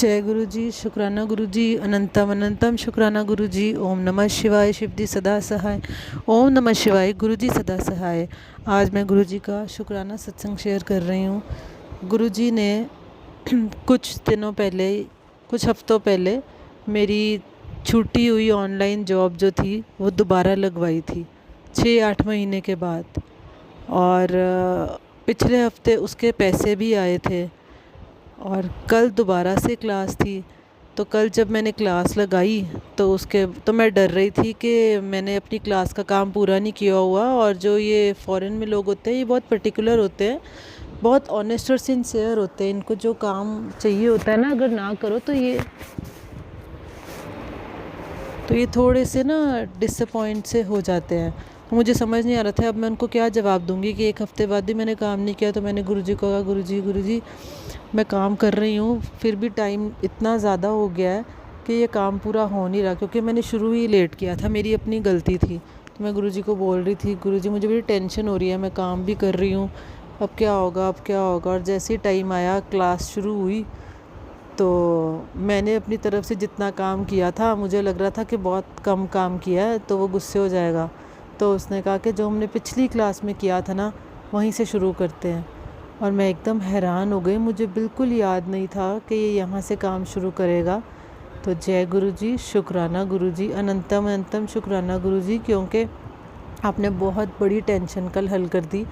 जय गुरु जी, शुक्राना गुरु जी, अनंतम अनंतम शुक्राना गुरु जी। ओम नमः शिवाय, शिव जी सदा सहाय। ओम नमः शिवाय, गुरु जी सदा सहाय। आज मैं गुरु जी का शुक्राना सत्संग शेयर कर रही हूँ। गुरु जी ने कुछ दिनों पहले, कुछ हफ्तों पहले मेरी छूटी हुई ऑनलाइन जॉब जो थी वो दोबारा लगवाई थी 6-8 महीने के बाद। और पिछले हफ्ते उसके पैसे भी आए थे और कल दोबारा से क्लास थी। तो कल जब मैंने क्लास लगाई तो मैं डर रही थी कि मैंने अपनी क्लास का काम पूरा नहीं किया हुआ। और जो ये फ़ॉरेन में लोग होते हैं ये बहुत पर्टिकुलर होते हैं, बहुत ऑनेस्ट और सिंसियर होते हैं। इनको जो काम चाहिए होता है ना, अगर ना करो तो ये थोड़े से ना डिसअपॉइंट से हो जाते हैं। तो मुझे समझ नहीं आ रहा था अब मैं उनको क्या जवाब दूंगी कि एक हफ़्ते बाद भी मैंने काम नहीं किया। तो मैंने गुरुजी को कहा, गुरुजी मैं काम कर रही हूँ, फिर भी टाइम इतना ज़्यादा हो गया है कि ये काम पूरा हो नहीं रहा, क्योंकि मैंने शुरू ही लेट किया था, मेरी अपनी गलती थी। तो मैं गुरुजी को बोल रही थी, गुरुजी मुझे बड़ी टेंशन हो रही है, मैं काम भी कर रही हूँ, अब क्या होगा अब क्या होगा। और जैसे ही टाइम आया, क्लास शुरू हुई, तो मैंने अपनी तरफ से जितना काम किया था, मुझे लग रहा था कि बहुत कम काम किया है तो वो गुस्से हो जाएगा। तो उसने कहा कि जो हमने पिछली क्लास में किया था ना, वहीं से शुरू करते हैं। और मैं एकदम हैरान हो गई, मुझे बिल्कुल याद नहीं था कि ये यहाँ से काम शुरू करेगा। तो जय गुरु जी, शुक्राना गुरु जी, अनंतम अनंतम शुक्राना गुरु जी, क्योंकि आपने बहुत बड़ी टेंशन कल हल कर दी।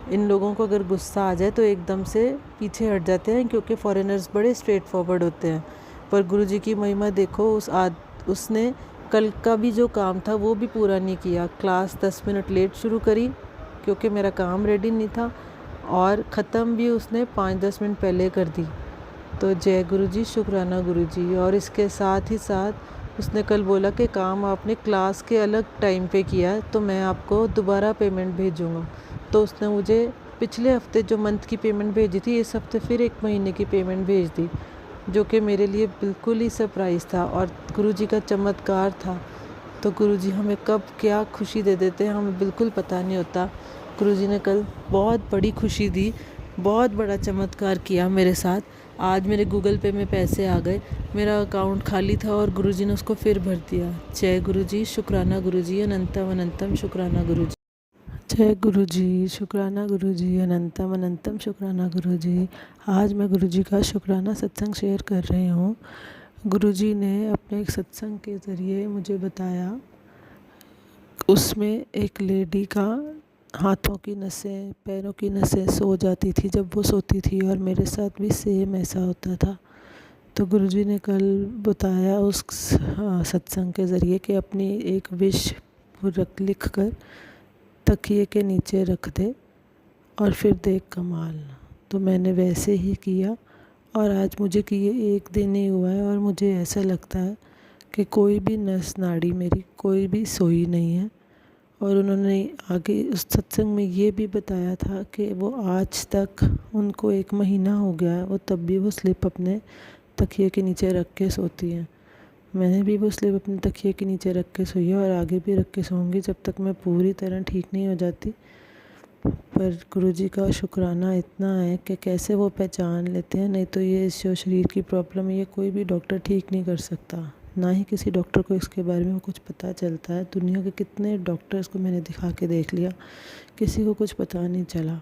इन लोगों को अगर गुस्सा आ जाए तो एकदम से पीछे हट जाते हैं, क्योंकि फॉरेनर्स बड़े स्ट्रेट फॉरवर्ड होते हैं। पर गुरुजी की महिमा देखो, उसने कल का भी जो काम था वो भी पूरा नहीं किया। क्लास 10 मिनट लेट शुरू करी क्योंकि मेरा काम रेडी नहीं था, और ख़त्म भी उसने 5-10 मिनट पहले कर दी। तो जय गुरु जी, शुक्राना गुरु जी। और इसके साथ ही साथ उसने कल बोला कि काम आपने क्लास के अलग टाइम पे किया है तो मैं आपको दोबारा पेमेंट भेजूँगा। तो उसने मुझे पिछले हफ्ते जो मंथ की पेमेंट भेजी थी, इस हफ्ते फिर 1 महीने की पेमेंट भेज दी, जो कि मेरे लिए बिल्कुल ही सरप्राइज़ था और गुरुजी का चमत्कार था। तो गुरुजी हमें कब क्या खुशी दे देते हैं हमें बिल्कुल पता नहीं होता। गुरुजी ने कल बहुत बड़ी खुशी दी, बहुत बड़ा चमत्कार किया मेरे साथ। आज मेरे गूगल पे में पैसे आ गए, मेरा अकाउंट खाली था और गुरुजी ने उसको फिर भर दिया। जय गुरुजी, शुक्राना गुरुजी, अनंतम अनंतम शुक्राना गुरुजी। जय गुरु जी, शुक्राना गुरु जी, अनंतम अनंतम शुक्राना गुरु जी। आज मैं गुरु जी का शुक्राना सत्संग शेयर कर रही हूँ। गुरु जी ने अपने एक सत्संग के ज़रिए मुझे बताया, उसमें एक लेडी का हाथों की नसें, पैरों की नसें सो जाती थी जब वो सोती थी, और मेरे साथ भी सेम ऐसा होता था। तो गुरु जी ने कल बताया उस सत्संग के ज़रिए कि अपनी एक विश लिख कर तकिए के नीचे रख दे और फिर देख कमाल। तो मैंने वैसे ही किया, और आज मुझे किए 1 दिन ही हुआ है और मुझे ऐसा लगता है कि कोई भी नस नाड़ी मेरी कोई भी सोई नहीं है। और उन्होंने आगे उस सत्संग में ये भी बताया था कि वो आज तक, उनको 1 महीना हो गया है, वो तब भी वो स्लिप अपने तकिए के नीचे रख के सोती हैं। मैंने भी वो स्लिप अपने तकिए के नीचे रख के सोई है और आगे भी रख के सोऊंगी जब तक मैं पूरी तरह ठीक नहीं हो जाती। पर गुरुजी का शुक्राना इतना है कि कैसे वो पहचान लेते हैं। नहीं तो ये जो शरीर की प्रॉब्लम है, ये कोई भी डॉक्टर ठीक नहीं कर सकता, ना ही किसी डॉक्टर को इसके बारे में कुछ पता चलता है। दुनिया के कितने डॉक्टर्स को मैंने दिखा के देख लिया, किसी को कुछ पता नहीं चला।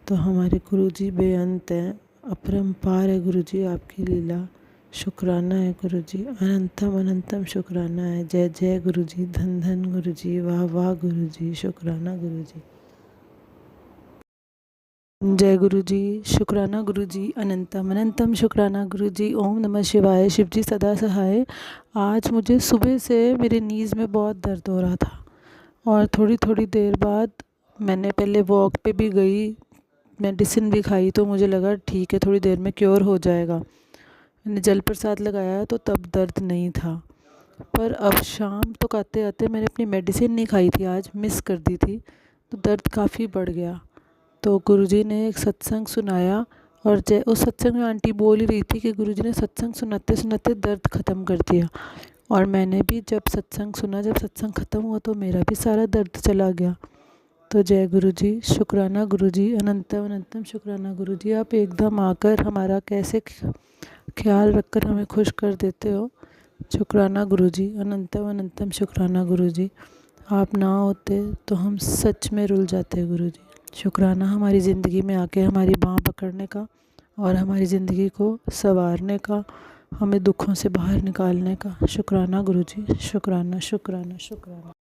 तो हमारे गुरुजी बेअंत हैं, अपरंपार है गुरुजी आपकी लीला। शुक्राना है गुरुजी, अनंतम अनंतम शुक्राना है। जय जय गुरुजी, धन धन गुरुजी, वाह वाह गुरुजी, शुक्राना गुरुजी। जय गुरु जी, शुक्राना गुरु जी, अनंतम अनंतम शुक्राना गुरु जी। ओम नमः शिवाय, शिव जी सदा सहाय। आज मुझे सुबह से मेरे नीज़ में बहुत दर्द हो रहा था, और थोड़ी थोड़ी देर बाद मैंने पहले वॉक पे भी गई, मेडिसिन भी खाई, तो मुझे लगा ठीक है थोड़ी देर में क्योर हो जाएगा। मैंने जल प्रसाद लगाया तो तब दर्द नहीं था। पर अब शाम तक आते आते मैंने अपनी मेडिसिन नहीं खाई थी, आज मिस कर दी थी, तो दर्द काफ़ी बढ़ गया। तो गुरुजी ने एक सत्संग सुनाया, और उस सत्संग में आंटी बोल ही रही थी कि गुरुजी ने सत्संग सुनाते सुनाते दर्द ख़त्म कर दिया। और मैंने भी जब सत्संग सुना, जब सत्संग ख़त्म हुआ तो मेरा भी सारा दर्द चला गया। तो जय गुरु जी, शुक्राना गुरु जी, अनंतम अनंतम शुक्राना गुरु जी। आप एकदम आकर हमारा कैसे ख्याल रखकर हमें खुश कर देते हो। शुक्राना गुरु जी, अनंतम अनंतम शुक्राना गुरु जी। आप ना होते तो हम सच में रुल जाते गुरु जी। शुक्राना हमारी ज़िंदगी में आके हमारी बाँह पकड़ने का और हमारी ज़िंदगी को संवारने का, हमें दुखों से बाहर निकालने का। शुक्राना गुरु जी, शुक्राना शुक्राना शुक्राना।